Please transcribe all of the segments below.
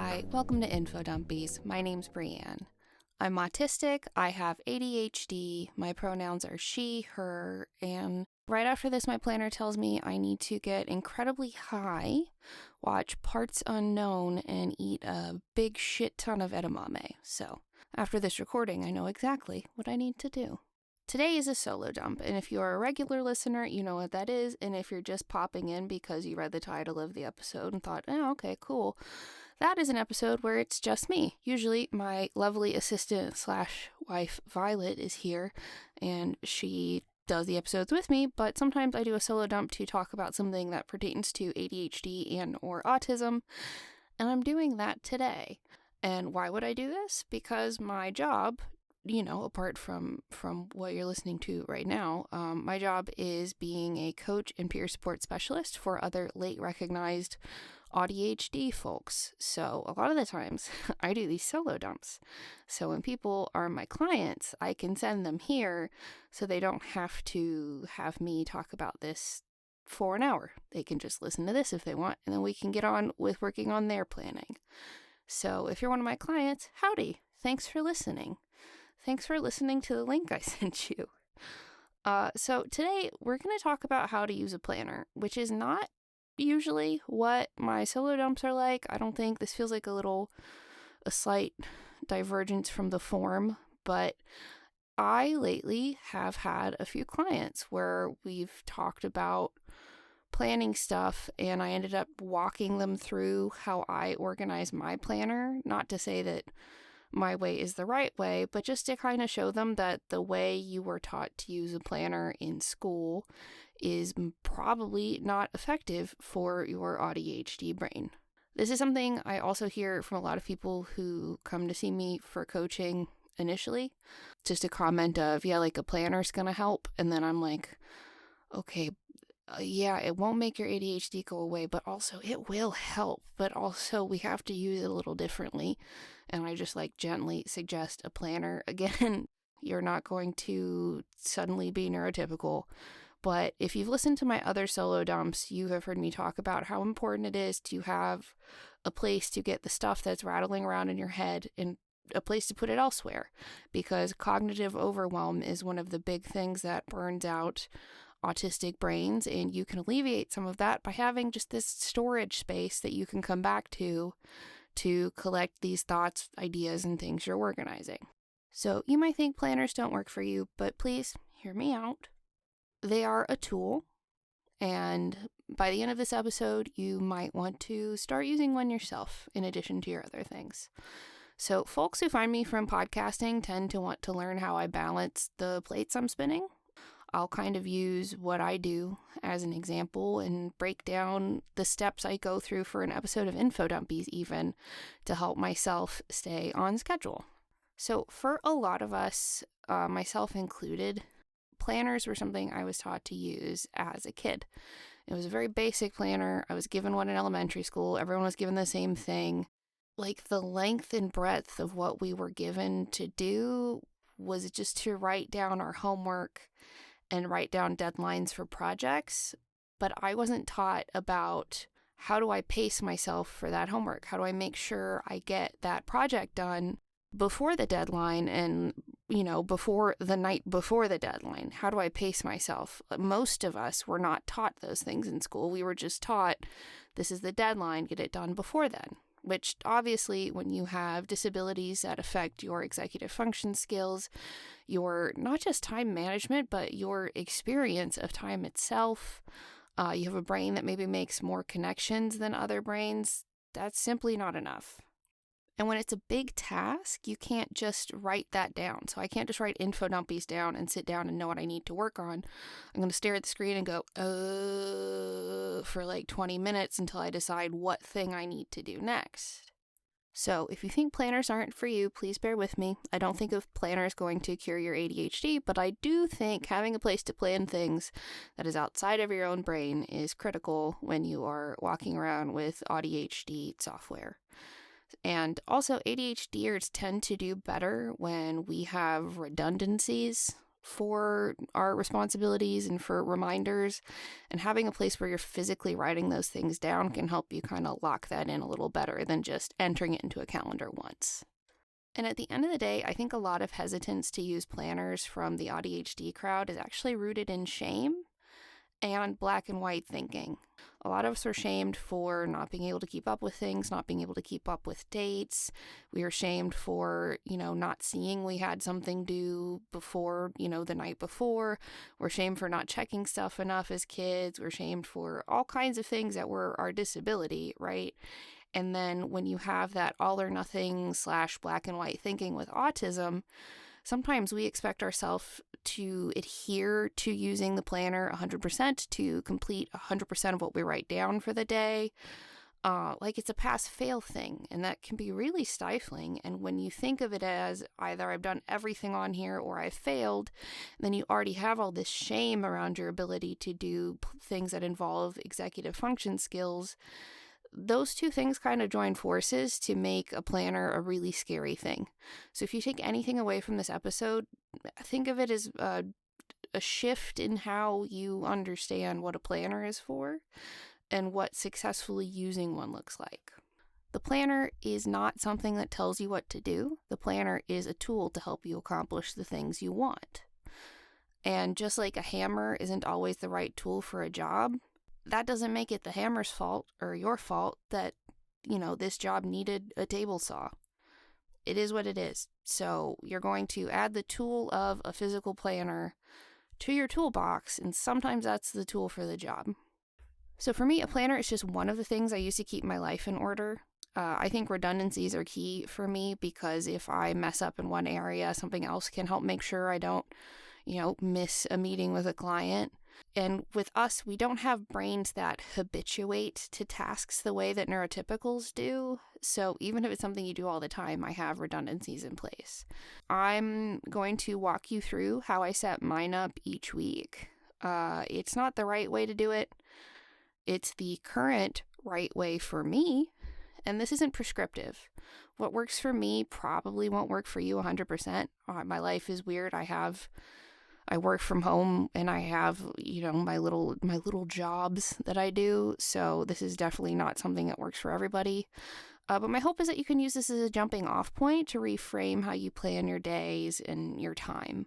Hi, welcome to Infodumpies. My name's Brianne. I'm autistic, I have AuDHD, my pronouns are she, her, and right after this my planner tells me I need to get incredibly high, watch Parts Unknown, and eat a big shit ton of edamame. So, after this recording, I know exactly what I need to do. Today is a solo dump, and if you're a regular listener, you know what that is, and if you're just popping in because you read the title of the episode and thought, oh, okay, cool, that is an episode where it's just me. Usually my lovely assistant / wife Violet is here, and she does the episodes with me, but sometimes I do a solo dump to talk about something that pertains to ADHD and or autism, and I'm doing that today. And why would I do this? Because my job, apart from what you're listening to right now, my job is being a coach and peer support specialist for other late recognized AuDHD folks. So a lot of the times I do these solo dumps. So when people are my clients, I can send them here so they don't have to have me talk about this for an hour. They can just listen to this if they want, and then we can get on with working on their planning. So if you're one of my clients, howdy. Thanks for listening. Thanks for listening to the link I sent you. So today we're going to talk about how to use a planner, which is not usually what my solo dumps are like. I don't think this feels like a slight divergence from the form, but I lately have had a few clients where we've talked about planning stuff, and I ended up walking them through how I organize my planner. Not to say that my way is the right way, but just to kind of show them that the way you were taught to use a planner in school is probably not effective for your AuDHD brain. This is something I also hear from a lot of people who come to see me for coaching initially. Just a comment of, yeah, like a planner's gonna help. And then I'm like, okay, yeah, it won't make your ADHD go away, but also it will help. But also we have to use it a little differently. And I just gently suggest a planner. Again, you're not going to suddenly be neurotypical. But if you've listened to my other solo dumps, you have heard me talk about how important it is to have a place to get the stuff that's rattling around in your head and a place to put it elsewhere. Because cognitive overwhelm is one of the big things that burns out autistic brains, and you can alleviate some of that by having just this storage space that you can come back to collect these thoughts, ideas, and things you're organizing. So you might think planners don't work for you, but please hear me out. They are a tool, and by the end of this episode, you might want to start using one yourself in addition to your other things. So folks who find me from podcasting tend to want to learn how I balance the plates I'm spinning. I'll kind of use what I do as an example and break down the steps I go through for an episode of Infodumpies even to help myself stay on schedule. So for a lot of us, myself included, planners were something I was taught to use as a kid. It was a very basic planner. I was given one in elementary school. Everyone was given the same thing. Like the length and breadth of what we were given to do was just to write down our homework and write down deadlines for projects, but I wasn't taught about how do I pace myself for that homework? How do I make sure I get that project done before the deadline and, before the night before the deadline? How do I pace myself? Most of us were not taught those things in school. We were just taught this is the deadline, get it done before then. Which obviously, when you have disabilities that affect your executive function skills, your not just time management, but your experience of time itself, you have a brain that maybe makes more connections than other brains, that's simply not enough. And when it's a big task, you can't just write that down. So I can't just write Infodumpies down and sit down and know what I need to work on. I'm going to stare at the screen and go, for 20 minutes until I decide what thing I need to do next. So if you think planners aren't for you, please bear with me. I don't think of planners going to cure your ADHD, but I do think having a place to plan things that is outside of your own brain is critical when you are walking around with AuDHD software. And also, AuDHDers tend to do better when we have redundancies for our responsibilities and for reminders, and having a place where you're physically writing those things down can help you kind of lock that in a little better than just entering it into a calendar once. And at the end of the day, I think a lot of hesitance to use planners from the AuDHD crowd is actually rooted in shame and black and white thinking. A lot of us are shamed for not being able to keep up with things, not being able to keep up with dates. We are shamed for, not seeing we had something due before, the night before. We're shamed for not checking stuff enough as kids. We're shamed for all kinds of things that were our disability, right? And then when you have that all or nothing / black and white thinking with autism, sometimes we expect ourselves to adhere to using the planner 100%, to complete 100% of what we write down for the day. Like it's a pass-fail thing, and that can be really stifling. And when you think of it as either I've done everything on here or I've failed, then you already have all this shame around your ability to do things that involve executive function skills. Those two things kind of join forces to make a planner a really scary thing. So if you take anything away from this episode, think of it as a shift in how you understand what a planner is for and what successfully using one looks like. The planner is not something that tells you what to do. The planner is a tool to help you accomplish the things you want. And just like a hammer isn't always the right tool for a job, that doesn't make it the hammer's fault or your fault that, this job needed a table saw. It is what it is. So you're going to add the tool of a physical planner to your toolbox, and sometimes that's the tool for the job. So for me, a planner is just one of the things I use to keep my life in order. I think redundancies are key for me because if I mess up in one area, something else can help make sure I don't, miss a meeting with a client. And with us, we don't have brains that habituate to tasks the way that neurotypicals do. So even if it's something you do all the time, I have redundancies in place. I'm going to walk you through how I set mine up each week. It's not the right way to do it. It's the current right way for me. And this isn't prescriptive. What works for me probably won't work for you 100%. My life is weird. I work from home and I have, my little jobs that I do. So this is definitely not something that works for everybody. But my hope is that you can use this as a jumping off point to reframe how you plan your days and your time.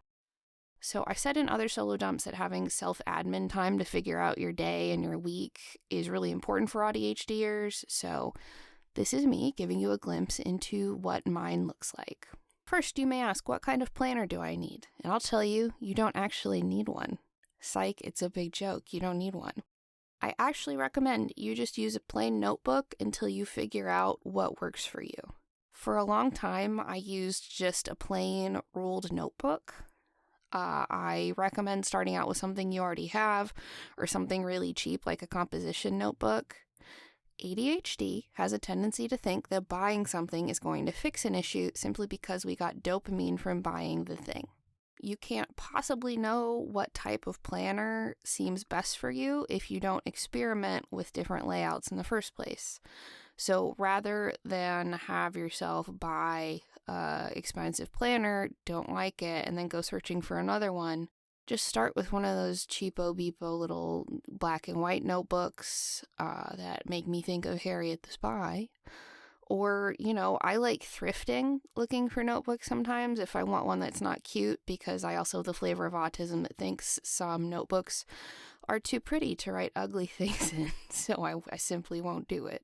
So I've said in other solo dumps that having self-admin time to figure out your day and your week is really important for AuDHDers. So this is me giving you a glimpse into what mine looks like. First, you may ask, what kind of planner do I need? And I'll tell you, you don't actually need one. Psych, it's a big joke. You don't need one. I actually recommend you just use a plain notebook until you figure out what works for you. For a long time, I used just a plain ruled notebook. I recommend starting out with something you already have or something really cheap like a composition notebook. AuDHD has a tendency to think that buying something is going to fix an issue simply because we got dopamine from buying the thing. You can't possibly know what type of planner seems best for you if you don't experiment with different layouts in the first place. So rather than have yourself buy an expensive planner, don't like it, and then go searching for another one, just start with one of those cheapo beepo little black and white notebooks that make me think of Harriet the Spy. Or, I like thrifting, looking for notebooks sometimes if I want one that's not cute, because I also have the flavor of autism that thinks some notebooks are too pretty to write ugly things in, so I simply won't do it.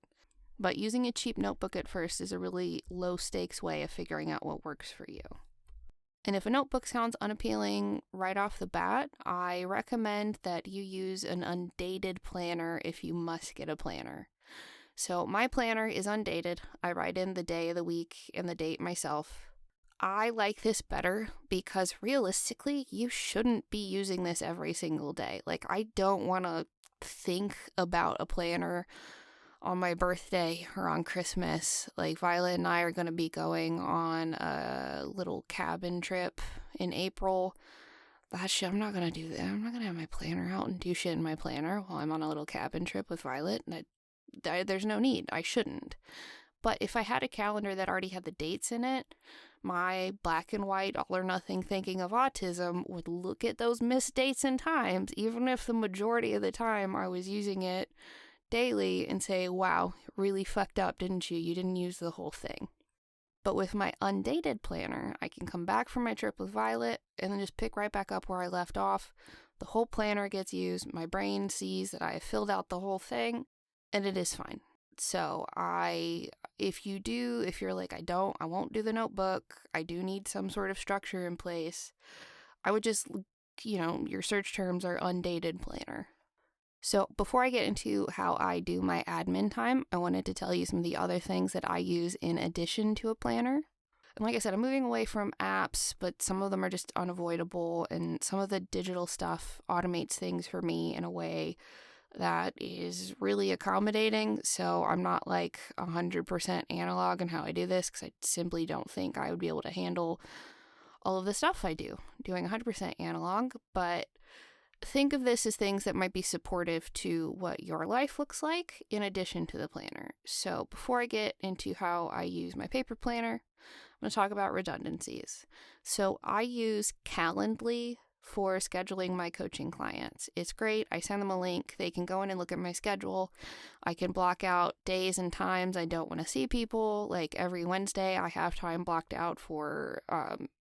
But using a cheap notebook at first is a really low-stakes way of figuring out what works for you. And if a notebook sounds unappealing right off the bat, I recommend that you use an undated planner if you must get a planner. So my planner is undated. I write in the day of the week and the date myself. I like this better because realistically, you shouldn't be using this every single day. Like, I don't want to think about a planner on my birthday or on Christmas. Like, Violet and I are going to be going on a little cabin trip in April. That shit, I'm not going to do that. I'm not going to have my planner out and do shit in my planner while I'm on a little cabin trip with Violet. There's no need. I shouldn't. But if I had a calendar that already had the dates in it, my black and white, all or nothing thinking of autism would look at those missed dates and times, even if the majority of the time I was using it daily, and say, wow, really fucked up, didn't you? You didn't use the whole thing. But with my undated planner, I can come back from my trip with Violet and then just pick right back up where I left off. The whole planner gets used. My brain sees that I have filled out the whole thing, and it is fine. So if you're like, I won't do the notebook, I do need some sort of structure in place, I would just, your search terms are undated planner. So before I get into how I do my admin time, I wanted to tell you some of the other things that I use in addition to a planner. And like I said, I'm moving away from apps, but some of them are just unavoidable, and some of the digital stuff automates things for me in a way that is really accommodating. So I'm not like 100% analog in how I do this, because I simply don't think I would be able to handle all of the stuff I do doing 100% analog. But think of this as things that might be supportive to what your life looks like in addition to the planner. So before I get into how I use my paper planner, I'm going to talk about redundancies. So I use Calendly for scheduling my coaching clients. It's great. I send them a link. They can go in and look at my schedule. I can block out days and times I don't want to see people. Like every Wednesday, I have time blocked out for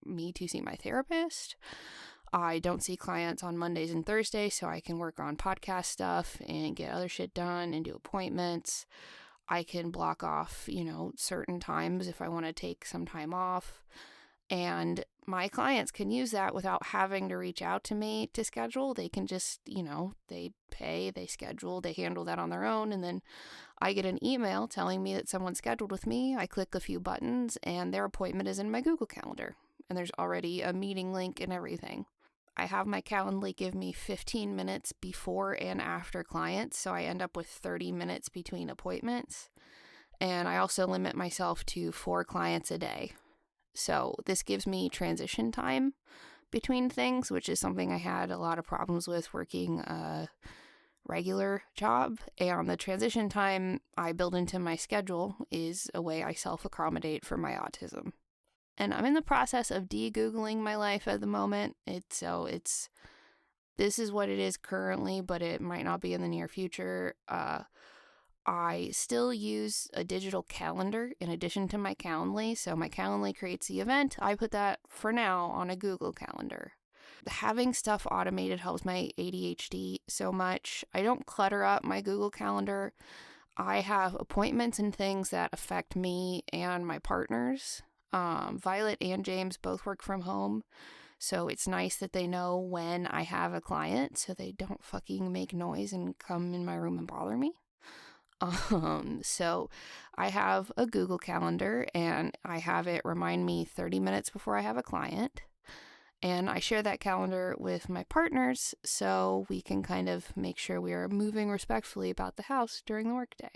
me to see my therapist. I don't see clients on Mondays and Thursdays, so I can work on podcast stuff and get other shit done and do appointments. I can block off, certain times if I want to take some time off. And my clients can use that without having to reach out to me to schedule. They can just, they pay, they schedule, they handle that on their own. And then I get an email telling me that someone's scheduled with me. I click a few buttons and their appointment is in my Google Calendar. And there's already a meeting link and everything. I have my Calendly give me 15 minutes before and after clients, so I end up with 30 minutes between appointments. And I also limit myself to 4 clients a day. So this gives me transition time between things, which is something I had a lot of problems with working a regular job. And the transition time I build into my schedule is a way I self-accommodate for my autism. And I'm in the process of de-Googling my life at the moment. This is what it is currently, but it might not be in the near future. I still use a digital calendar in addition to my Calendly. So my Calendly creates the event. I put that for now on a Google Calendar. Having stuff automated helps my ADHD so much. I don't clutter up my Google Calendar. I have appointments and things that affect me and my partners. Violet and James both work from home, so it's nice that they know when I have a client so they don't fucking make noise and come in my room and bother me. So I have a Google Calendar and I have it remind me 30 minutes before I have a client, and I share that calendar with my partners so we can kind of make sure we are moving respectfully about the house during the workday.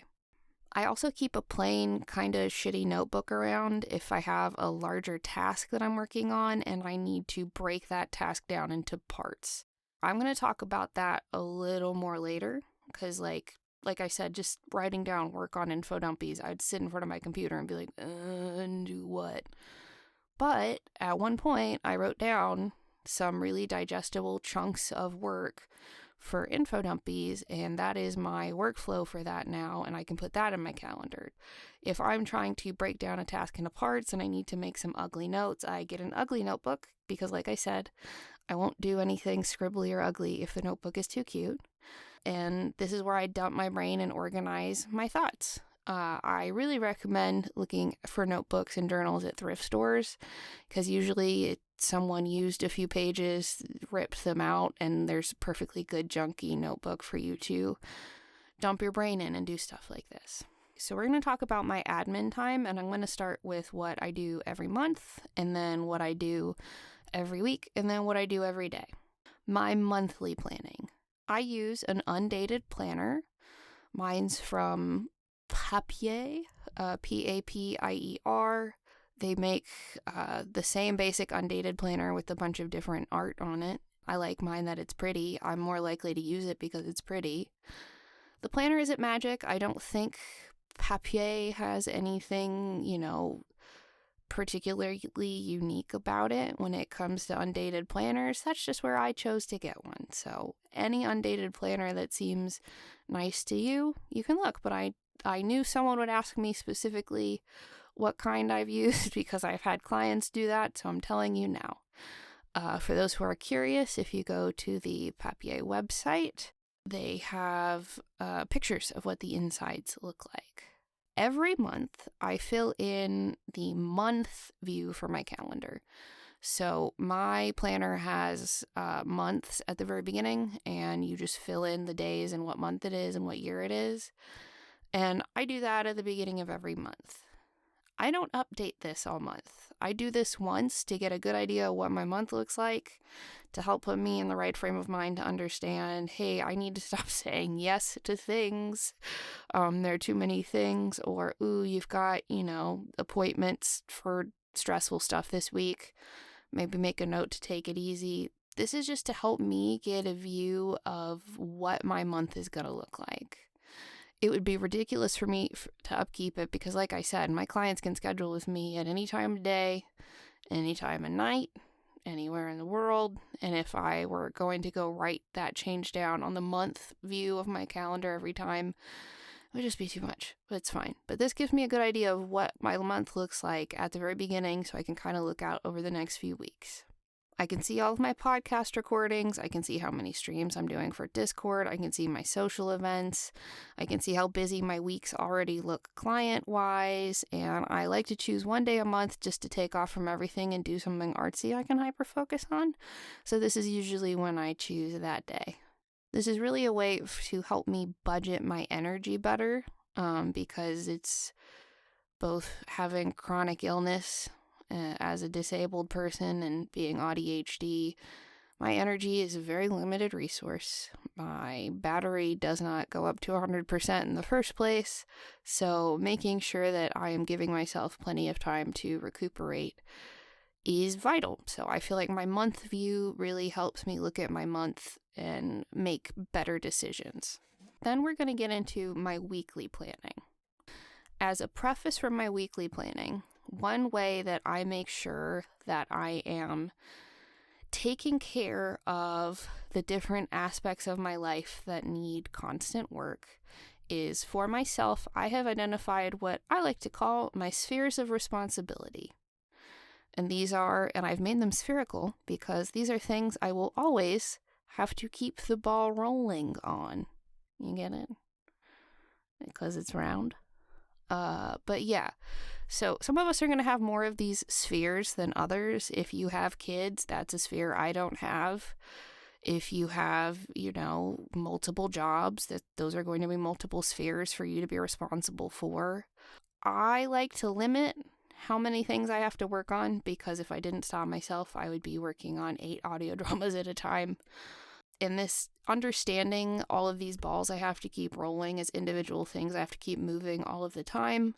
I also keep a plain, kind of shitty notebook around if I have a larger task that I'm working on and I need to break that task down into parts. I'm going to talk about that a little more later because, like I said, just writing down work on Infodumpies, I'd sit in front of my computer and be like, and do what? But at one point, I wrote down some really digestible chunks of work for Infodumpies, and that is my workflow for that now, and I can put that in my calendar. If I'm trying to break down a task into parts and I need to make some ugly notes, I get an ugly notebook because, like I said, I won't do anything scribbly or ugly if the notebook is too cute. And this is where I dump my brain and organize my thoughts. I really recommend looking for notebooks and journals at thrift stores because usually someone used a few pages, ripped them out, and there's a perfectly good junky notebook for you to dump your brain in and do stuff like this. So we're going to talk about my admin time, and I'm going to start with what I do every month, and then what I do every week, and then what I do every day. My monthly planning. I use an undated planner. Mine's from Papier, Papier. They make the same basic undated planner with a bunch of different art on it. I like mine that it's pretty. I'm more likely to use it because it's pretty. The planner isn't magic. I don't think Papier has anything, particularly unique about it when it comes to undated planners. That's just where I chose to get one. So any undated planner that seems nice to you, you can look. But I knew someone would ask me specifically what kind I've used because I've had clients do that, so I'm telling you now. For those who are curious, if you go to the Papier website, they have pictures of what the insides look like. Every month, I fill in the month view for my calendar. So my planner has months at the very beginning, and you just fill in the days and what month it is and what year it is. And I do that at the beginning of every month. I don't update this all month. I do this once to get a good idea of what my month looks like, to help put me in the right frame of mind to understand, hey, I need to stop saying yes to things. There are too many things, or, ooh, you've got, appointments for stressful stuff this week. Maybe make a note to take it easy. This is just to help me get a view of what my month is going to look like. It would be ridiculous for me to upkeep it because, like I said, my clients can schedule with me at any time of day, any time of night, anywhere in the world. And if I were going to go write that change down on the month view of my calendar every time, it would just be too much. But it's fine. But this gives me a good idea of what my month looks like at the very beginning, so I can kind of look out over the next few weeks. I can see all of my podcast recordings. I can see how many streams I'm doing for Discord. I can see my social events. I can see how busy my weeks already look client-wise. And I like to choose one day a month just to take off from everything and do something artsy I can hyper-focus on. So this is usually when I choose that day. This is really a way to help me budget my energy better because it's both having chronic illness as a disabled person and being AuDHD, my energy is a very limited resource. My battery does not go up to 100% in the first place, so making sure that I am giving myself plenty of time to recuperate is vital. So I feel like my month view really helps me look at my month and make better decisions. Then we're going to get into my weekly planning. As a preface for my weekly planning, one way that I make sure that I am taking care of the different aspects of my life that need constant work is, for myself, I have identified what I like to call my spheres of responsibility. And these are, and I've made them spherical because these are things I will always have to keep the ball rolling on. You get it? Because it's round. But yeah, so some of us are going to have more of these spheres than others. If you have kids, that's a sphere I don't have. If you have, multiple jobs, those are going to be multiple spheres for you to be responsible for. I like to limit how many things I have to work on because if I didn't stop myself, I would be working on 8 audio dramas at a time. In this understanding all of these balls I have to keep rolling as individual things I have to keep moving all of the time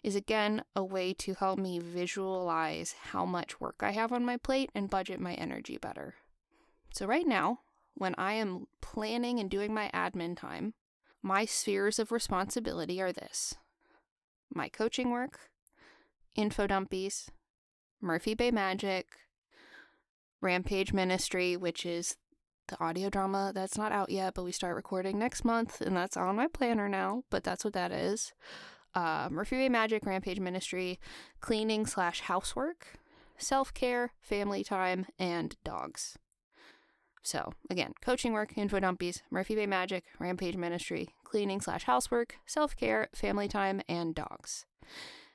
is, again, a way to help me visualize how much work I have on my plate and budget my energy better. So right now, when I am planning and doing my admin time, my spheres of responsibility are this: my coaching work, Infodumpies, Murphy Bay Magic, Rampage Ministry, which is the audio drama that's not out yet, but we start recording next month, and that's on my planner now, but that's what that is. Murphy Bay Magic, Rampage Ministry, cleaning/housework, self-care, family time, and dogs. So, again, coaching work, Infodumpies, Murphy Bay Magic, Rampage Ministry, cleaning/housework, self-care, family time, and dogs.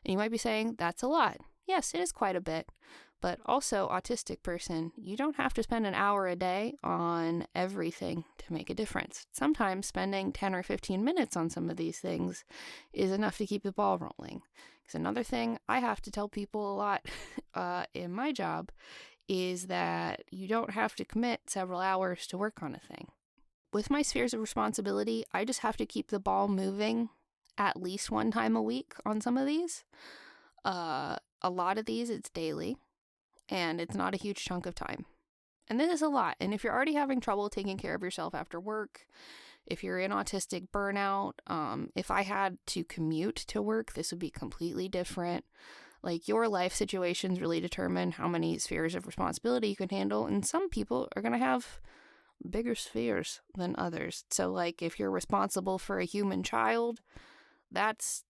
And you might be saying, that's a lot. Yes, it is quite a bit. But also, autistic person, you don't have to spend an hour a day on everything to make a difference. Sometimes spending 10 or 15 minutes on some of these things is enough to keep the ball rolling. Because another thing I have to tell people a lot in my job is that you don't have to commit several hours to work on a thing. With my spheres of responsibility, I just have to keep the ball moving at least one time a week on some of these. A lot of these, it's daily. And it's not a huge chunk of time. And this is a lot. And if you're already having trouble taking care of yourself after work, if you're in autistic burnout, if I had to commute to work, this would be completely different. Like, your life situations really determine how many spheres of responsibility you can handle, and some people are going to have bigger spheres than others. So, like, if you're responsible for a human child, that's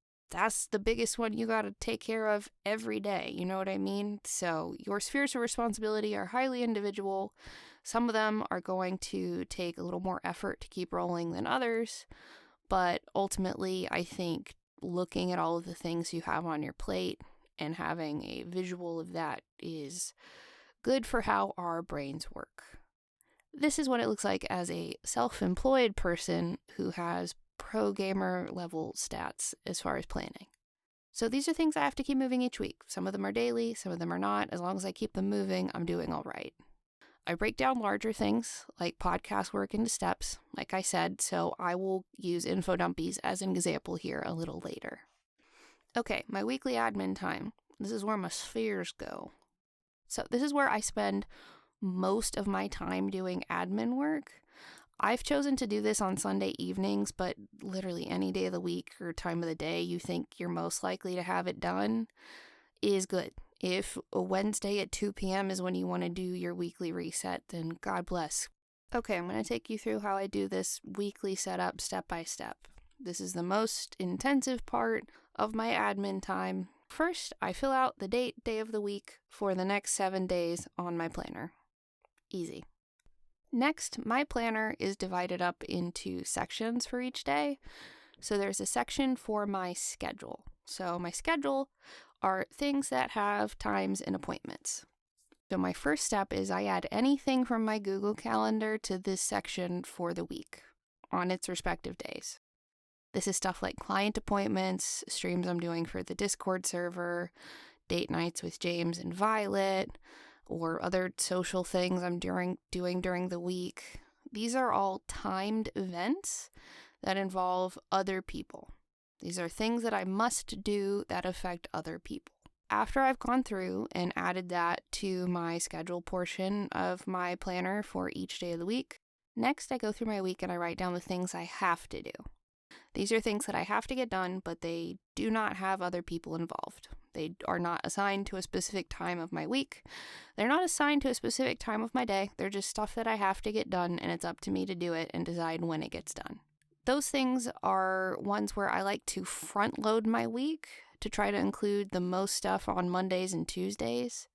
the biggest one you got to take care of every day. You know what I mean? So your spheres of responsibility are highly individual. Some of them are going to take a little more effort to keep rolling than others. But ultimately, I think looking at all of the things you have on your plate and having a visual of that is good for how our brains work. This is what it looks like as a self-employed person who has pro gamer level stats as far as planning. So these are things I have to keep moving each week. Some of them are daily, some of them are not. As long as I keep them moving, I'm doing all right. I break down larger things like podcast work into steps, like I said, so I will use Infodumpies as an example here a little later. Okay, my weekly admin time. This is where my spheres go. So this is where I spend most of my time doing admin work. I've chosen to do this on Sunday evenings, but literally any day of the week or time of the day you think you're most likely to have it done is good. If a Wednesday at 2 p.m. is when you want to do your weekly reset, then God bless. Okay, I'm going to take you through how I do this weekly setup step by step. This is the most intensive part of my admin time. First, I fill out the day of the week for the next 7 days on my planner. Easy. Next, my planner is divided up into sections for each day. So there's a section for my schedule. So my schedule are things that have times and appointments. So my first step is I add anything from my Google Calendar to this section for the week on its respective days. This is stuff like client appointments, streams I'm doing for the Discord server, date nights with James and Violet, or other social things I'm doing during the week. These are all timed events that involve other people. These are things that I must do that affect other people. After I've gone through and added that to my schedule portion of my planner for each day of the week, next I go through my week and I write down the things I have to do. These are things that I have to get done, but they do not have other people involved. They are not assigned to a specific time of my week. They're not assigned to a specific time of my day. They're just stuff that I have to get done, and it's up to me to do it and decide when it gets done. Those things are ones where I like to front load my week to try to include the most stuff on Mondays and Tuesdays.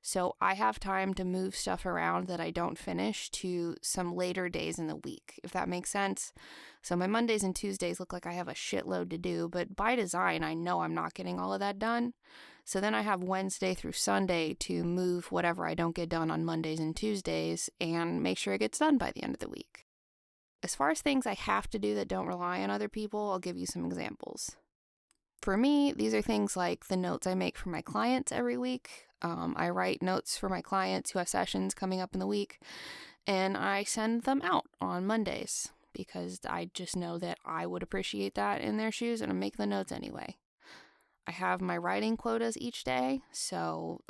So I have time to move stuff around that I don't finish to some later days in the week, if that makes sense. So my Mondays and Tuesdays look like I have a shitload to do, but by design, I know I'm not getting all of that done. So then I have Wednesday through Sunday to move whatever I don't get done on Mondays and Tuesdays and make sure it gets done by the end of the week. As far as things I have to do that don't rely on other people, I'll give you some examples. For me, these are things like the notes I make for my clients every week. I write notes for my clients who have sessions coming up in the week, and I send them out on Mondays because I just know that I would appreciate that in their shoes, and I'm making the notes anyway. I have my writing quotas each day, so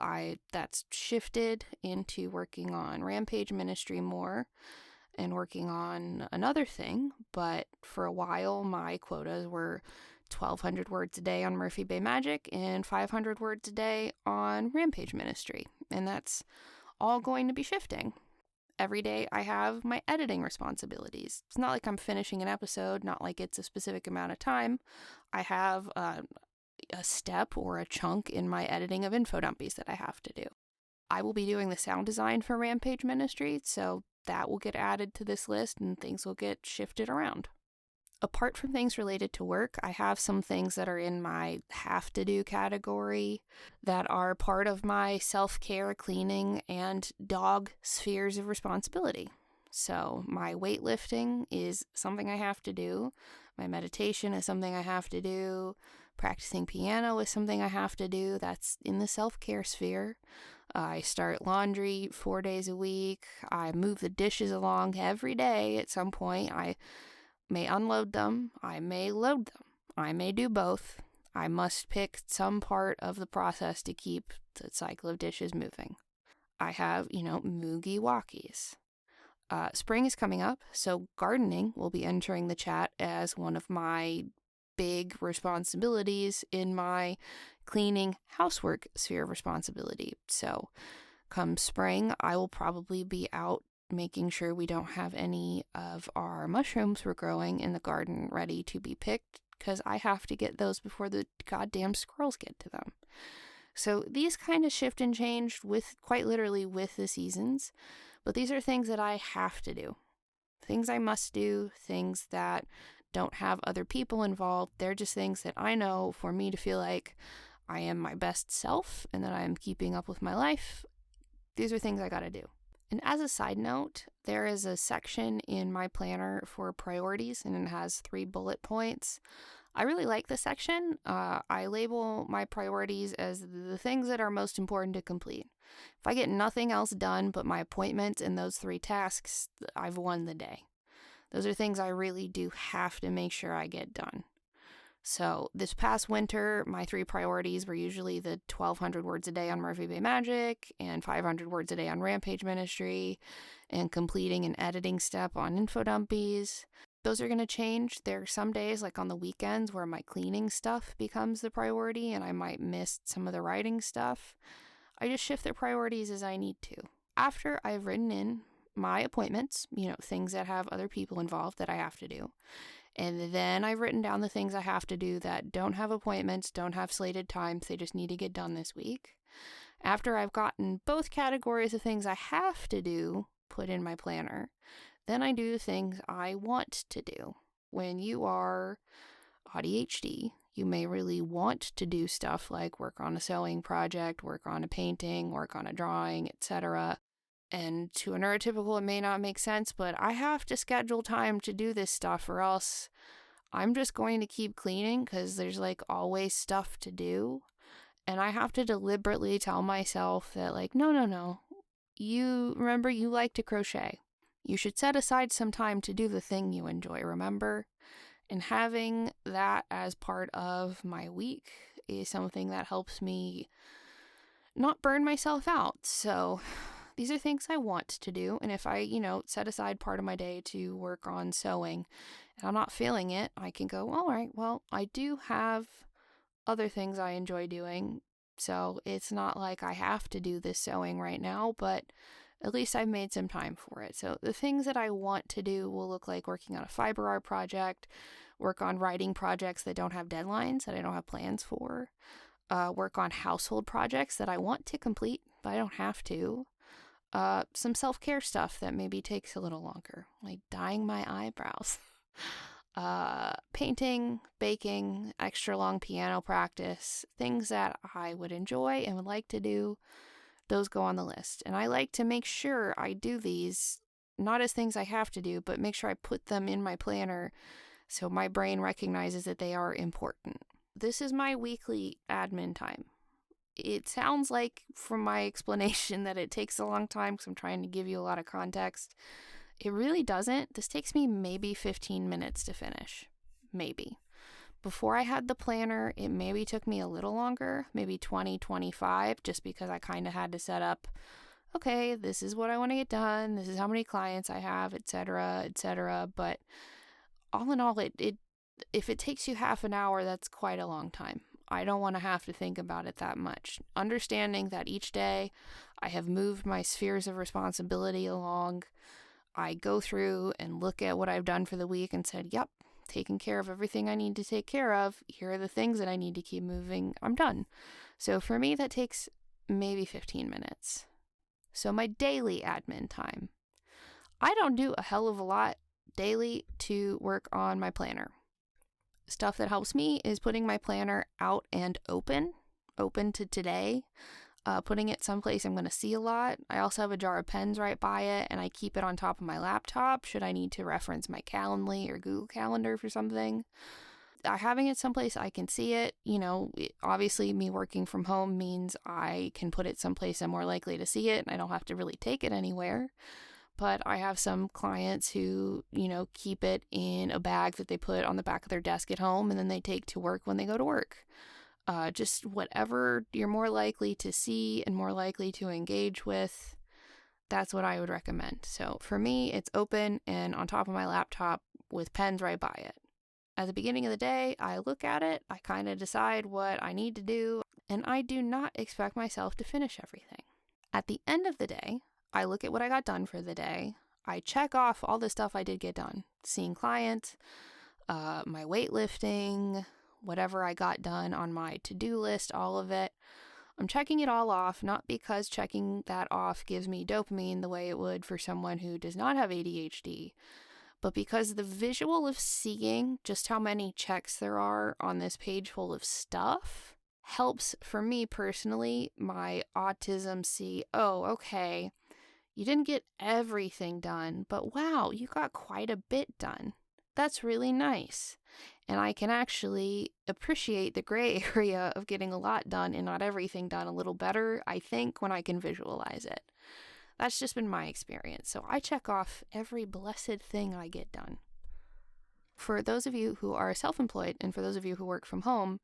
that's shifted into working on Rampage Ministry more and working on another thing, but for a while my quotas were 1,200 words a day on Murphy Bay Magic and 500 words a day on Rampage Ministry, and that's all going to be shifting. Every day I have my editing responsibilities. It's not like I'm finishing an episode, not like it's a specific amount of time. I have a step or a chunk in my editing of Infodumpies that I have to do. I will be doing the sound design for Rampage Ministry, so that will get added to this list and things will get shifted around. Apart from things related to work, I have some things that are in my have to do category that are part of my self-care, cleaning, and dog spheres of responsibility. So my weightlifting is something I have to do. My meditation is something I have to do. Practicing piano is something I have to do. That's in the self-care sphere. I start laundry 4 days a week. I move the dishes along every day at some point. I may unload them. I may load them. I may do both. I must pick some part of the process to keep the cycle of dishes moving. I have, moogie walkies. Spring is coming up, so gardening will be entering the chat as one of my big responsibilities in my cleaning housework sphere of responsibility. So come spring, I will probably be out making sure we don't have any of our mushrooms we're growing in the garden ready to be picked, because I have to get those before the goddamn squirrels get to them. So these kind of shift and change with, quite literally, with the seasons, but these are things that I have to do. Things I must do, things that don't have other people involved. They're just things that I know for me to feel like I am my best self and that I am keeping up with my life. These are things I gotta do. And as a side note, there is a section in my planner for priorities, and it has 3 bullet points. I really like this section. I label my priorities as the things that are most important to complete. If I get nothing else done but my appointments and those 3 tasks, I've won the day. Those are things I really do have to make sure I get done. So this past winter, my 3 priorities were usually the 1,200 words a day on Murphy Bay Magic and 500 words a day on Rampage Ministry and completing an editing step on Infodumpies. Those are going to change. There are some days, like on the weekends, where my cleaning stuff becomes the priority and I might miss some of the writing stuff. I just shift the priorities as I need to. After I've written in my appointments, things that have other people involved that I have to do, and then I've written down the things I have to do that don't have appointments, don't have slated times, they just need to get done this week. After I've gotten both categories of things I have to do put in my planner, then I do things I want to do. When you are AuDHD, you may really want to do stuff like work on a sewing project, work on a painting, work on a drawing, etc. And to a neurotypical, it may not make sense, but I have to schedule time to do this stuff, or else I'm just going to keep cleaning because there's like always stuff to do. And I have to deliberately tell myself that, like, no. You remember, you like to crochet. You should set aside some time to do the thing you enjoy, remember? And having that as part of my week is something that helps me not burn myself out. So these are things I want to do, and if I, set aside part of my day to work on sewing, and I'm not feeling it, I can go, all right, well, I do have other things I enjoy doing, so it's not like I have to do this sewing right now, but at least I've made some time for it. So the things that I want to do will look like working on a fiber art project, work on writing projects that don't have deadlines, that I don't have plans for, work on household projects that I want to complete, but I don't have to. Some self-care stuff that maybe takes a little longer, like dyeing my eyebrows. Painting, baking, extra long piano practice, things that I would enjoy and would like to do, those go on the list. And I like to make sure I do these, not as things I have to do, but make sure I put them in my planner so my brain recognizes that they are important. This is my weekly admin time. It sounds like, from my explanation, that it takes a long time because I'm trying to give you a lot of context. It really doesn't. This takes me maybe 15 minutes to finish. Maybe. Before I had the planner, it maybe took me a little longer, maybe 20, 25, just because I kind of had to set up, okay, this is what I want to get done, this is how many clients I have, etc., etc. But all in all, if it takes you half an hour, that's quite a long time. I don't want to have to think about it that much. Understanding that each day I have moved my spheres of responsibility along, I go through and look at what I've done for the week and said, yep, taken care of everything I need to take care of. Here are the things that I need to keep moving. I'm done. So for me, that takes maybe 15 minutes. So my daily admin time. I don't do a hell of a lot daily to work on my planner. Stuff that helps me is putting my planner out and open to today, putting it someplace I'm going to see a lot. I also have a jar of pens right by it, and I keep it on top of my laptop should I need to reference my Calendly or Google Calendar for something. Having it someplace I can see it, obviously me working from home means I can put it someplace I'm more likely to see it, and I don't have to really take it anywhere. But I have some clients who, keep it in a bag that they put on the back of their desk at home and then they take to work when they go to work. Just whatever you're more likely to see and more likely to engage with, that's what I would recommend. So for me, it's open and on top of my laptop with pens right by it. At the beginning of the day, I look at it, I kind of decide what I need to do, and I do not expect myself to finish everything. At the end of the day, I look at what I got done for the day. I check off all the stuff I did get done. Seeing clients, my weightlifting, whatever I got done on my to-do list, all of it. I'm checking it all off, not because checking that off gives me dopamine the way it would for someone who does not have ADHD, but because the visual of seeing just how many checks there are on this page full of stuff helps, for me personally, my autism see, oh, okay, you didn't get everything done, but wow, you got quite a bit done. That's really nice. And I can actually appreciate the gray area of getting a lot done and not everything done a little better, I think, when I can visualize it. That's just been my experience. So I check off every blessed thing I get done. For those of you who are self-employed and for those of you who work from home,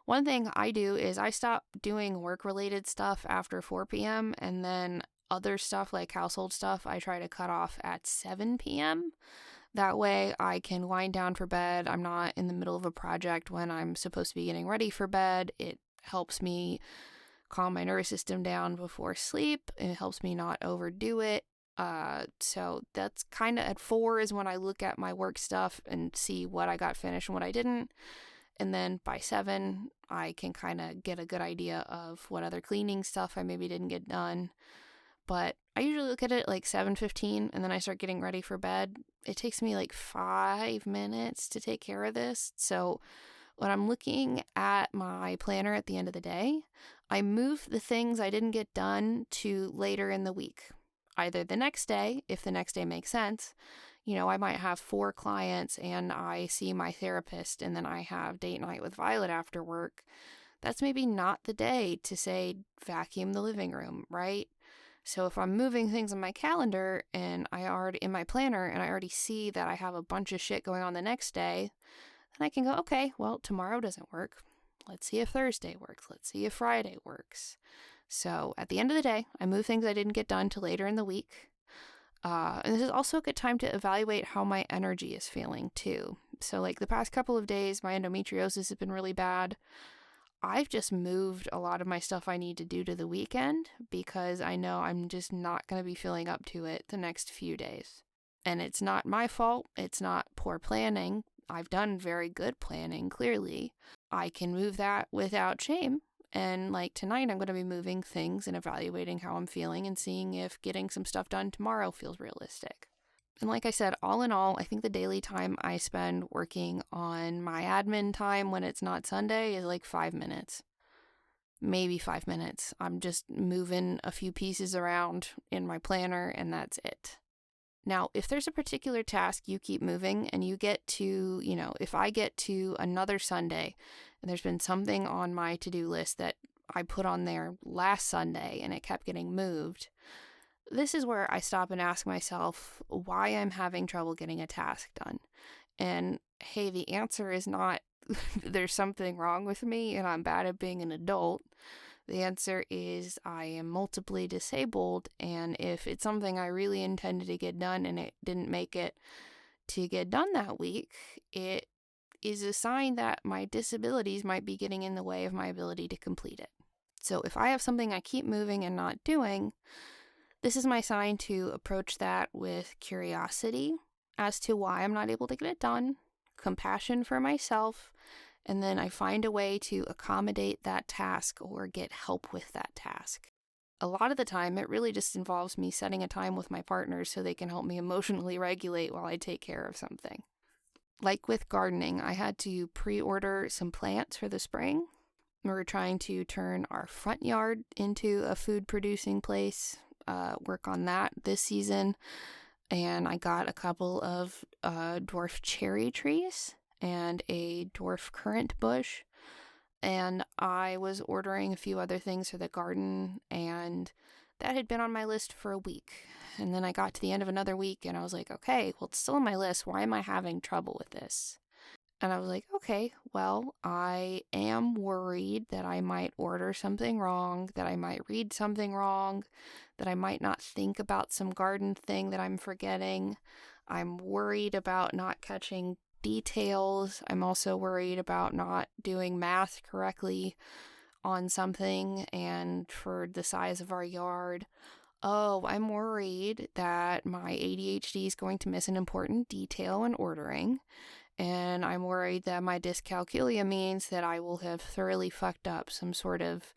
one thing I do is I stop doing work-related stuff after 4 p.m. and then other stuff like household stuff I try to cut off at 7 p.m. That way I can wind down for bed. I'm not in the middle of a project when I'm supposed to be getting ready for bed. It helps me calm my nervous system down before sleep. It helps me not overdo it. So that's kind of at 4 is when I look at my work stuff and see what I got finished and what I didn't. And then by 7, I can kind of get a good idea of what other cleaning stuff I maybe didn't get done. But I usually look at it like 7:15 and then I start getting ready for bed. It takes me like 5 minutes to take care of this. So when I'm looking at my planner at the end of the day, I move the things I didn't get done to later in the week. Either the next day, if the next day makes sense. You know, I might have 4 clients and I see my therapist and then I have date night with Violet after work. That's maybe not the day to say vacuum the living room, right? So if I'm moving things on my calendar and I already in my planner and I already see that I have a bunch of shit going on the next day, then I can go, okay, well, tomorrow doesn't work. Let's see if Thursday works. Let's see if Friday works. So at the end of the day, I move things I didn't get done to later in the week. And this is also a good time to evaluate how my energy is feeling too. So like the past couple of days, my endometriosis has been really bad. I've just moved a lot of my stuff I need to do to the weekend because I know I'm just not going to be feeling up to it the next few days. And it's not my fault. It's not poor planning. I've done very good planning, clearly. I can move that without shame. And like tonight, I'm going to be moving things and evaluating how I'm feeling and seeing if getting some stuff done tomorrow feels realistic. And like I said, all in all, I think the daily time I spend working on my admin time when it's not Sunday is like 5 minutes. Maybe 5 minutes. I'm just moving a few pieces around in my planner and that's it. Now, if there's a particular task you keep moving and you get to, if I get to another Sunday and there's been something on my to-do list that I put on there last Sunday and it kept getting moved, this is where I stop and ask myself why I'm having trouble getting a task done. And hey, the answer is not there's something wrong with me and I'm bad at being an adult. The answer is I am multiply disabled, and if it's something I really intended to get done and it didn't make it to get done that week, it is a sign that my disabilities might be getting in the way of my ability to complete it. So if I have something I keep moving and not doing, this is my sign to approach that with curiosity as to why I'm not able to get it done, compassion for myself, and then I find a way to accommodate that task or get help with that task. A lot of the time, it really just involves me setting a time with my partners so they can help me emotionally regulate while I take care of something. Like with gardening, I had to pre-order some plants for the spring. We're trying to turn our front yard into a food-producing place, work on that this season. And I got a couple of dwarf cherry trees and a dwarf currant bush, and I was ordering a few other things for the garden, and that had been on my list for a week. And then I got to the end of another week and I was like, okay, well, it's still on my list. Why am I having trouble with this? And I was like, okay, well, I am worried that I might order something wrong, that I might read something wrong, that I might not think about some garden thing that I'm forgetting. I'm worried about not catching details. I'm also worried about not doing math correctly on something and for the size of our yard. Oh, I'm worried that my AuDHD is going to miss an important detail when ordering. And I'm worried that my dyscalculia means that I will have thoroughly fucked up some sort of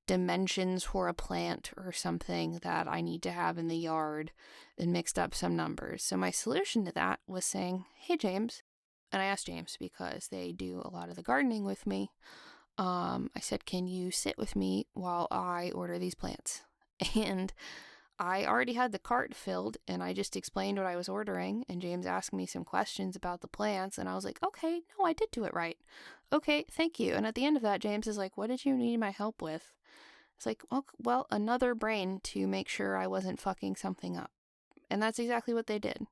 dimensions for a plant or something that I need to have in the yard and mixed up some numbers. So my solution to that was saying, hey, James. And I asked James because they do a lot of the gardening with me. I said, can you sit with me while I order these plants? And I already had the cart filled and I just explained what I was ordering, and James asked me some questions about the plants, and I was like, okay, no, I did do it right. Okay, thank you. And at the end of that, James is like, what did you need my help with? It's like, well, another brain to make sure I wasn't fucking something up. And that's exactly what they did.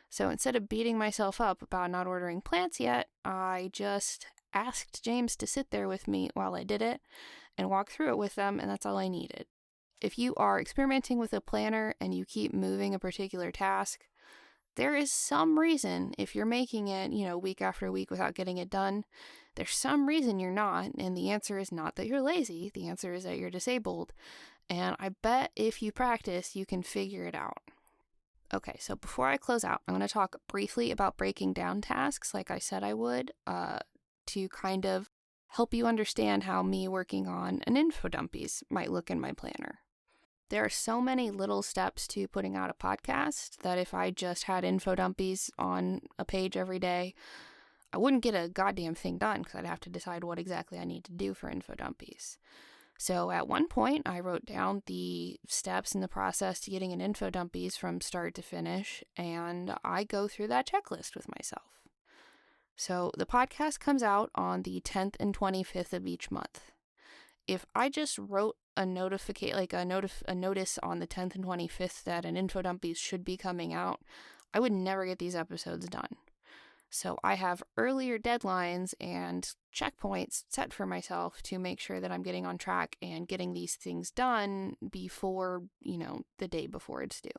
So instead of beating myself up about not ordering plants yet, I just asked James to sit there with me while I did it and walk through it with them, and that's all I needed. If you are experimenting with a planner and you keep moving a particular task, there is some reason, if you're making it, week after week without getting it done, there's some reason you're not, and the answer is not that you're lazy. The answer is that you're disabled. And I bet if you practice, you can figure it out. Okay, so before I close out, I'm going to talk briefly about breaking down tasks like I said I would, to kind of help you understand how me working on an Infodumpies might look in my planner. There are so many little steps to putting out a podcast that if I just had Infodumpies on a page every day, I wouldn't get a goddamn thing done because I'd have to decide what exactly I need to do for Infodumpies. So at one point, I wrote down the steps in the process to getting an Infodumpies from start to finish, and I go through that checklist with myself. So the podcast comes out on the 10th and 25th of each month. If I just wrote a notice on the 10th and 25th that an Infodumpies should be coming out, I would never get these episodes done. So I have earlier deadlines and checkpoints set for myself to make sure that I'm getting on track and getting these things done before, the day before it's due.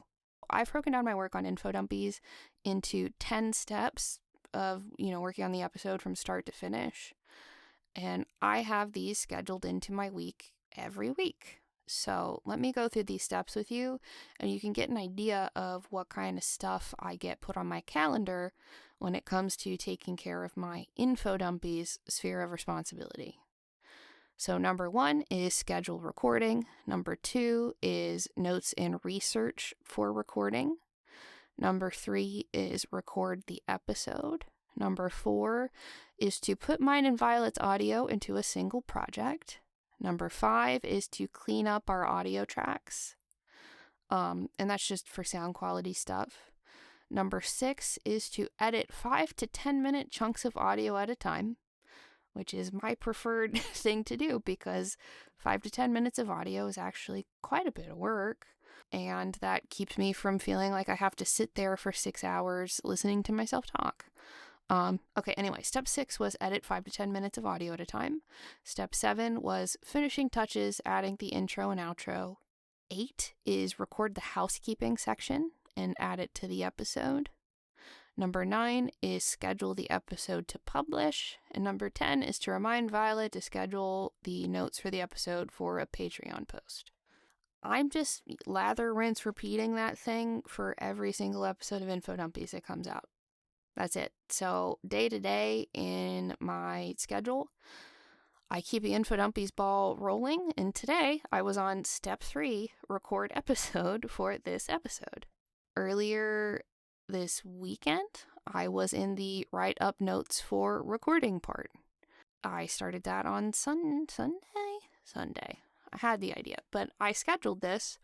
I've broken down my work on Infodumpies into 10 steps of, working on the episode from start to finish. And I have these scheduled into my week every week. So let me go through these steps with you, and you can get an idea of what kind of stuff I get put on my calendar when it comes to taking care of my Infodumpies sphere of responsibility. So number 1 is schedule recording. Number 2 is notes and research for recording. Number 3 is record the episode. Number 4 is to put mine and Violet's audio into a single project. Number 5 is to clean up our audio tracks. And that's just for sound quality stuff. Number 6 is to edit 5 to 10 minute chunks of audio at a time, which is my preferred thing to do because 5 to 10 minutes of audio is actually quite a bit of work. And that keeps me from feeling like I have to sit there for 6 hours listening to myself talk. Okay, anyway, step 6 was edit 5 to 10 minutes of audio at a time. Step 7 was finishing touches, adding the intro and outro. 8 is record the housekeeping section and add it to the episode. Number 9 is schedule the episode to publish. And number 10 is to remind Violet to schedule the notes for the episode for a Patreon post. I'm just lather, rinse, repeating that thing for every single episode of Infodumpies that comes out. That's it. So day to day in my schedule, I keep the Infodumpies ball rolling. And today I was on step 3, record episode for this episode. Earlier this weekend, I was in the write up notes for recording part. I started that on Sunday. I had the idea, but I scheduled this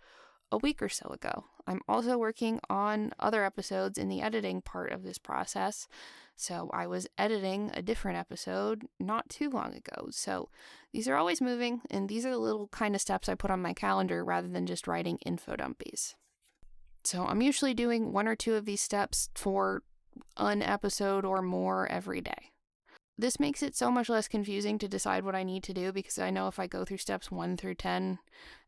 a week or so ago. I'm also working on other episodes in the editing part of this process. So I was editing a different episode not too long ago. So these are always moving, and these are the little kind of steps I put on my calendar rather than just writing Infodumpies. So I'm usually doing 1 or 2 of these steps for an episode or more every day. This makes it so much less confusing to decide what I need to do because I know if I go through steps 1 through 10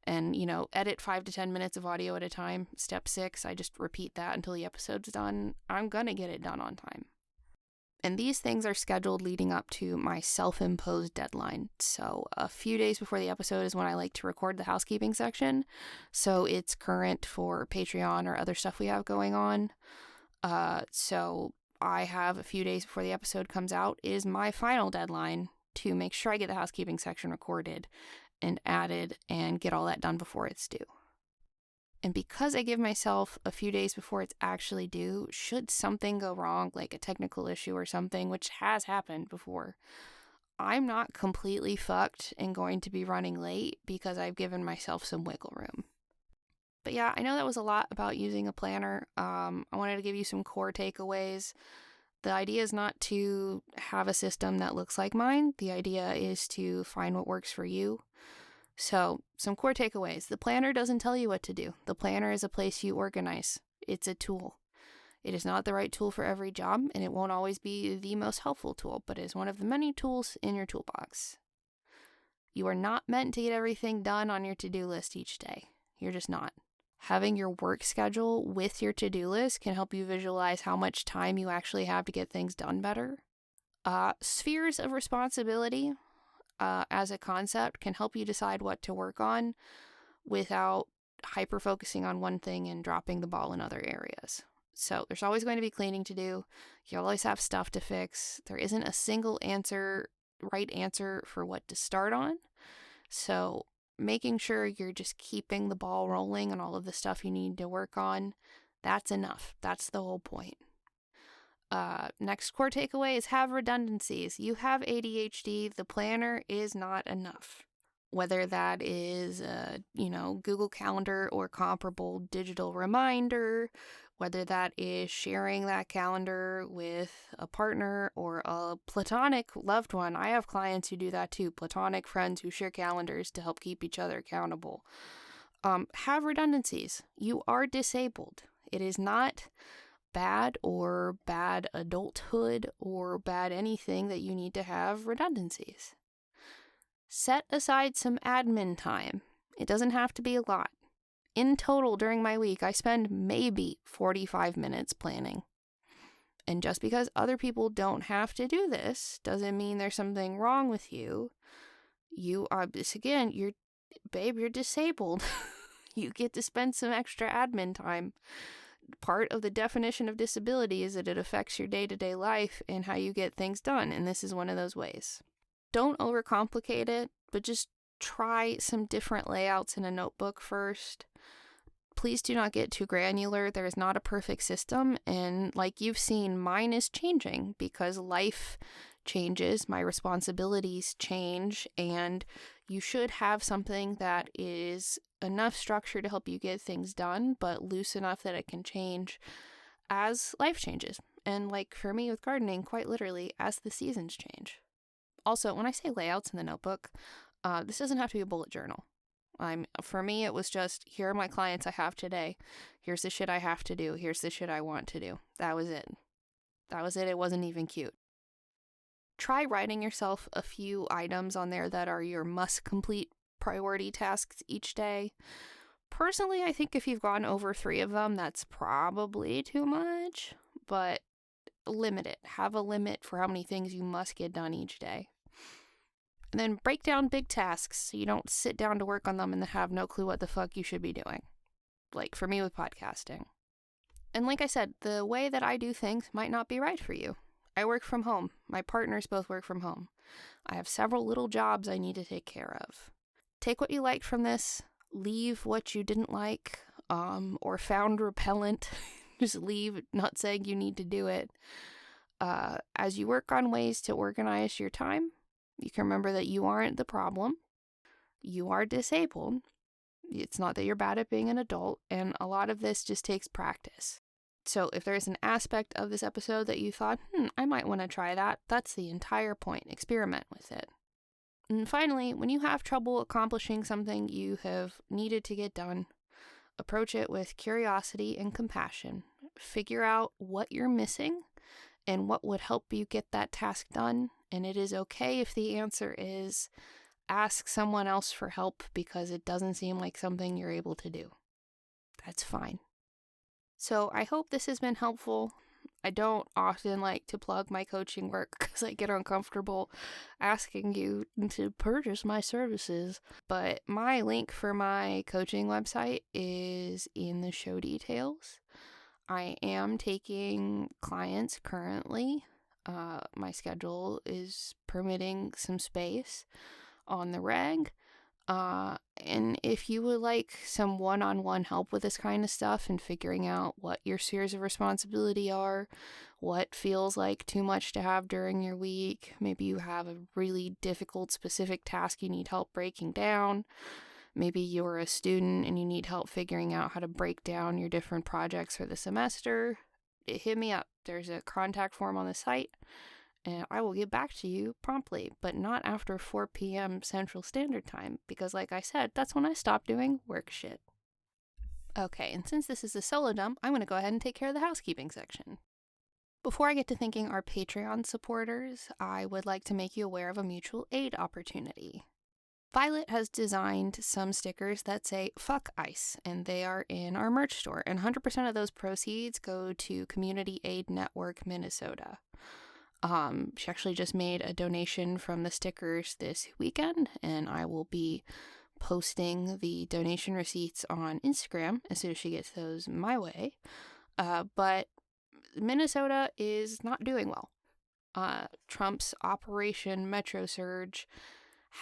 and, edit 5 to 10 minutes of audio at a time, step 6, I just repeat that until the episode's done, I'm gonna get it done on time. And these things are scheduled leading up to my self-imposed deadline. So a few days before the episode is when I like to record the housekeeping section. So it's current for Patreon or other stuff we have going on. So I have a few days before the episode comes out is my final deadline to make sure I get the housekeeping section recorded and added and get all that done before it's due. And because I give myself a few days before it's actually due, should something go wrong, like a technical issue or something, which has happened before, I'm not completely fucked and going to be running late because I've given myself some wiggle room. But yeah, I know that was a lot about using a planner. I wanted to give you some core takeaways. The idea is not to have a system that looks like mine. The idea is to find what works for you. So, some core takeaways. The planner doesn't tell you what to do. The planner is a place you organize. It's a tool. It is not the right tool for every job, and it won't always be the most helpful tool, but it is one of the many tools in your toolbox. You are not meant to get everything done on your to-do list each day. You're just not. Having your work schedule with your to-do list can help you visualize how much time you actually have to get things done better. Spheres of responsibility as a concept can help you decide what to work on without hyper-focusing on one thing and dropping the ball in other areas. So there's always going to be cleaning to do. You'll always have stuff to fix. There isn't a single right answer for what to start on. So making sure you're just keeping the ball rolling on all of the stuff you need to work on, that's enough. That's the whole point. Next core takeaway is have redundancies. You have AuDHD. The planner is not enough. Whether that is Google Calendar or comparable digital reminder, whether that is sharing that calendar with a partner or a platonic loved one. I have clients who do that too, platonic friends who share calendars to help keep each other accountable. Have redundancies. You are disabled. It is not bad or bad adulthood or bad anything that you need to have redundancies. Set aside some admin time. It doesn't have to be a lot. In total, during my week, I spend maybe 45 minutes planning. And just because other people don't have to do this doesn't mean there's something wrong with you. You are, you're disabled. You get to spend some extra admin time. Part of the definition of disability is that it affects your day-to-day life and how you get things done, and this is one of those ways. Don't overcomplicate it, but just try some different layouts in a notebook first. Please do not get too granular. There is not a perfect system, and like you've seen, mine is changing because life changes, my responsibilities change, and you should have something that is enough structure to help you get things done, but loose enough that it can change as life changes. And like for me with gardening, quite literally, as the seasons change. Also, when I say layouts in the notebook, this doesn't have to be a bullet journal. For me, it was just, here are my clients I have today. Here's the shit I have to do. Here's the shit I want to do. That was it. It wasn't even cute. Try writing yourself a few items on there that are your must-complete priority tasks each day. Personally, I think if you've gone over 3 of them, that's probably too much, but limit it. Have a limit for how many things you must get done each day. And then break down big tasks so you don't sit down to work on them and then have no clue what the fuck you should be doing. Like for me with podcasting. And like I said, the way that I do things might not be right for you. I work from home. My partners both work from home. I have several little jobs I need to take care of. Take what you liked from this, leave what you didn't like, or found repellent. Just leave, not saying you need to do it. As you work on ways to organize your time, you can remember that you aren't the problem. You are disabled. It's not that you're bad at being an adult, and a lot of this just takes practice. So if there's an aspect of this episode that you thought, I might want to try that, that's the entire point. Experiment with it. And finally, when you have trouble accomplishing something you have needed to get done, approach it with curiosity and compassion. Figure out what you're missing and what would help you get that task done. And it is okay if the answer is ask someone else for help because it doesn't seem like something you're able to do. That's fine. So I hope this has been helpful. I don't often like to plug my coaching work because I get uncomfortable asking you to purchase my services. But my link for my coaching website is in the show details. I am taking clients currently. My schedule is permitting some space on the reg. And if you would like some one-on-one help with this kind of stuff and figuring out what your spheres of responsibility are, what feels like too much to have during your week, maybe you have a really difficult specific task you need help breaking down, maybe you're a student and you need help figuring out how to break down your different projects for the semester, hit me up. There's a contact form on the site, and I will get back to you promptly, but not after 4 p.m. Central Standard Time, because like I said, that's when I stop doing work shit. Okay, and since this is a solo dump, I'm going to go ahead and take care of the housekeeping section. Before I get to thanking our Patreon supporters, I would like to make you aware of a mutual aid opportunity. Violet has designed some stickers that say "Fuck ICE," and they are in our merch store, and 100% of those proceeds go to Community Aid Network Minnesota. She actually just made a donation from the stickers this weekend, and I will be posting the donation receipts on Instagram as soon as she gets those my way. But Minnesota is not doing well. Trump's Operation Metro Surge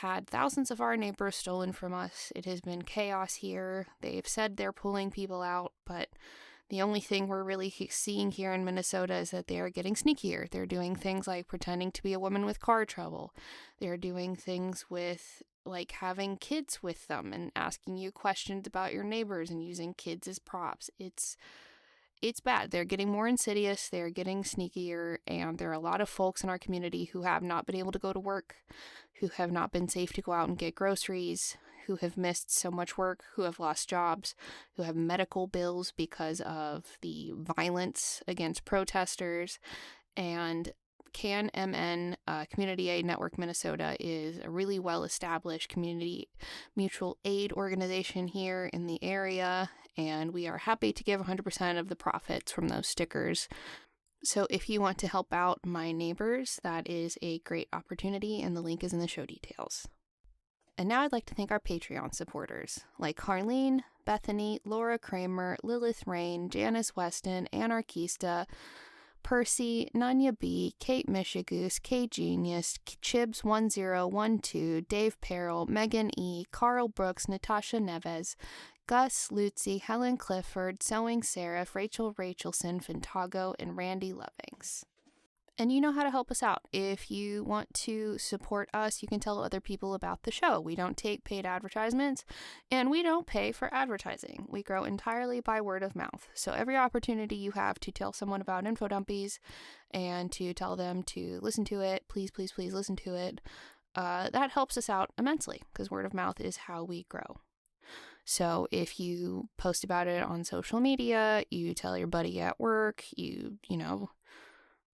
had thousands of our neighbors stolen from us. It has been chaos here. They've said they're pulling people out, but the only thing we're really seeing here in Minnesota is that they are getting sneakier. They're doing things like pretending to be a woman with car trouble. They're doing things with like having kids with them and asking you questions about your neighbors and using kids as props. It's bad. They're getting more insidious, they're getting sneakier, and there are a lot of folks in our community who have not been able to go to work, who have not been safe to go out and get groceries, who have missed so much work, who have lost jobs, who have medical bills because of the violence against protesters. And CAN-MN, Community Aid Network Minnesota, is a really well-established community mutual aid organization here in the area, and we are happy to give 100% of the profits from those stickers. So if you want to help out my neighbors, that is a great opportunity, and the link is in the show details. And now I'd like to thank our Patreon supporters, like Harleen, Bethany, Laura Kramer, Lilith Rain, Janice Weston, Anarchista, Percy, Nanya B, Kate Michigoose, K Genius, Chibs1012, Dave Peril, Megan E, Carl Brooks, Natasha Neves, Gus, Lucy, Helen Clifford, Sewing Seraph, Rachel Rachelson, Fintago, and Randy Lovings. And you know how to help us out. If you want to support us, you can tell other people about the show. We don't take paid advertisements, and we don't pay for advertising. We grow entirely by word of mouth. So every opportunity you have to tell someone about Infodumpies and to tell them to listen to it, please, please, please listen to it, that helps us out immensely, because word of mouth is how we grow. So if you post about it on social media, you tell your buddy at work, you know,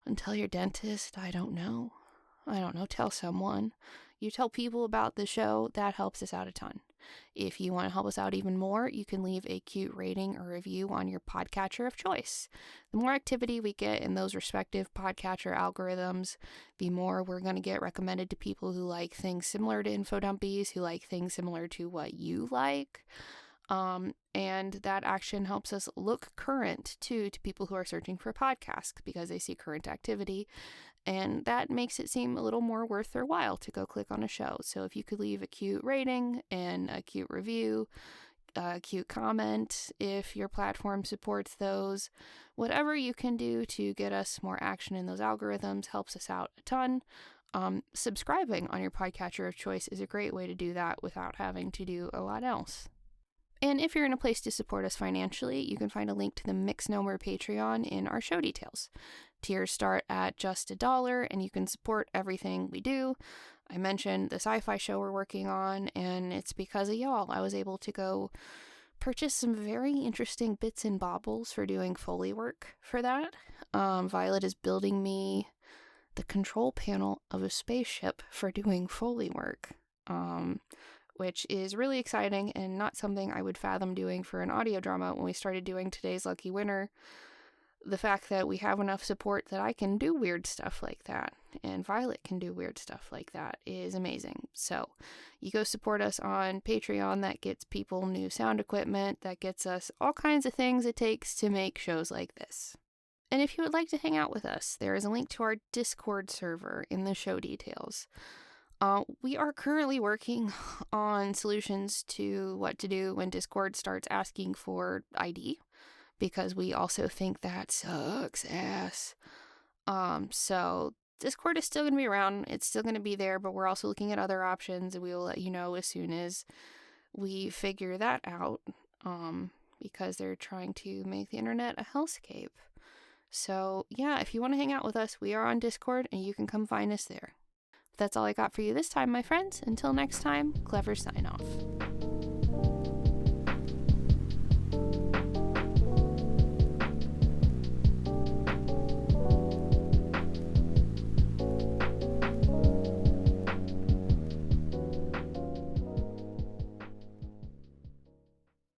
and tell your dentist, I don't know, tell someone. You tell people about the show, that helps us out a ton. If you want to help us out even more, you can leave a cute rating or review on your podcatcher of choice. The more activity we get in those respective podcatcher algorithms, the more we're going to get recommended to people who like things similar to Infodumpies, who like things similar to what you like. And that action helps us look current, too, to people who are searching for podcasts because they see current activity, and that makes it seem a little more worth their while to go click on a show. So if you could leave a cute rating and a cute review, a cute comment, if your platform supports those, whatever you can do to get us more action in those algorithms helps us out a ton. Subscribing on your podcatcher of choice is a great way to do that without having to do a lot else. And if you're in a place to support us financially, you can find a link to the Mixnomer Patreon in our show details. Tiers start at just $1, and you can support everything we do. I mentioned the sci-fi show we're working on, and it's because of y'all I was able to go purchase some very interesting bits and baubles for doing Foley work for that. Violet is building me the control panel of a spaceship for doing Foley work. Which is really exciting and not something I would fathom doing for an audio drama when we started doing Today's Lucky Winner. the fact that we have enough support that I can do weird stuff like that, and Violet can do weird stuff like that, is amazing. So you go support us on Patreon. That gets people new sound equipment, that gets us all kinds of things it takes to make shows like this. And if you would like to hang out with us, there is a link to our Discord server in the show details. We are currently working on solutions to what to do when Discord starts asking for ID, because we also think that sucks ass. So Discord is still going to be around. It's still going to be there, but we're also looking at other options, and we will let you know as soon as we figure that out, because they're trying to make the internet a hellscape. So yeah, if you want to hang out with us, we are on Discord, and you can come find us there. That's all I got for you this time, my friends. Until next time, clever sign off.